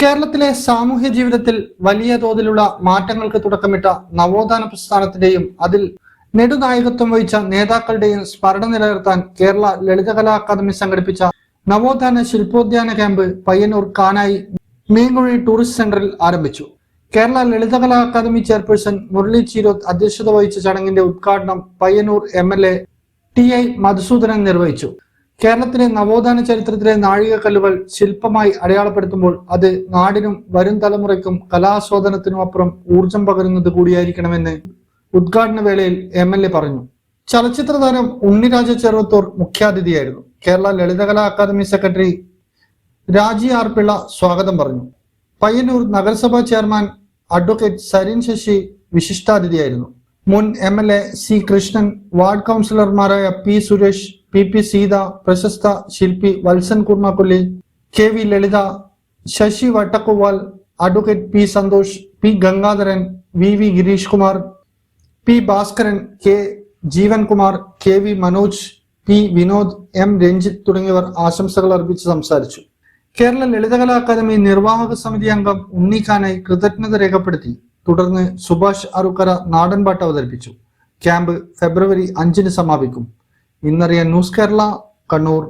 കേരളത്തിലെ സാമൂഹ്യ ജീവിതത്തിൽ വലിയ തോതിലുള്ള മാറ്റങ്ങൾക്ക് തുടക്കമിട്ട നവോത്ഥാന പ്രസ്ഥാനത്തിന്റെയും അതിൽ നെടുനായകത്വം വഹിച്ച നേതാക്കളുടെയും സ്മരണ നിലനിർത്താൻ കേരള ലളിതകലാ അക്കാദമി സംഘടിപ്പിച്ച നവോത്ഥാന ശില്പോദ്യാന ക്യാമ്പ് പയ്യന്നൂർ കാനായി മീൻകുഴി ടൂറിസ്റ്റ് സെന്ററിൽ ആരംഭിച്ചു. കേരള ലളിതകലാ അക്കാദമി ചെയർപേഴ്സൺ മുരളി ചീരോത്ത് അധ്യക്ഷത വഹിച്ച ചടങ്ങിന്റെ ഉദ്ഘാടനം പയ്യന്നൂർ MLA TI മധുസൂദനൻ നിർവഹിച്ചു. കേരളത്തിലെ നവോത്ഥാന ചരിത്രത്തിലെ നാഴികക്കല്ലുകൾ ശില്പമായി അടയാളപ്പെടുത്തുമ്പോൾ അത് നാടിനും വരും തലമുറയ്ക്കും കലാസ്വാദനത്തിനുമപ്പുറം ഊർജം പകരുന്നത് കൂടിയായിരിക്കണമെന്ന് ഉദ്ഘാടന വേളയിൽ MLA പറഞ്ഞു. ചലച്ചിത്ര താരം ഉണ്ണിരാജ ചെറുവത്തൂർ മുഖ്യാതിഥിയായിരുന്നു. Kerala Lalithakala academy secretary Raji R Pillai സ്വാഗതം പറഞ്ഞു. പയ്യന്നൂർ നഗരസഭാ ചെയർമാൻ അഡ്വക്കേറ്റ് സരിൻ ശശി വിശിഷ്ടാതിഥിയായിരുന്നു. മുൻ MLA C കൃഷ്ണൻ, വാർഡ് കൗൺസിലർമാരായ P സുരേഷ്, PP സീത, പ്രശസ്ത ശില്പി Valsan Kurmakkolli, KV Lalitha, Sasi Vattakkuval, advocate P Santhosh, P Gangadharan, VV Girish Kumar, P Bhaskaran, K Jeevankumar, KV Manoj, P Vinod, M Ranjith തുടങ്ങിയവർ ആശംസകൾ അർപ്പിച്ച് സംസാരിച്ചു. കേരള ലളിതകലാ അക്കാദമി നിർവാഹക സമിതി അംഗം ഉണ്ണിഖാനായി കൃതജ്ഞത രേഖപ്പെടുത്തി. തുടർന്ന് സുഭാഷ് അറുക്കര നാടൻപാട്ട് അവതരിപ്പിച്ചു. ക്യാമ്പ് ഫെബ്രുവരി 5 സമാപിക്കും. ഇന്നറിയാൻ ന്യൂസ് കേരള, കണ്ണൂർ.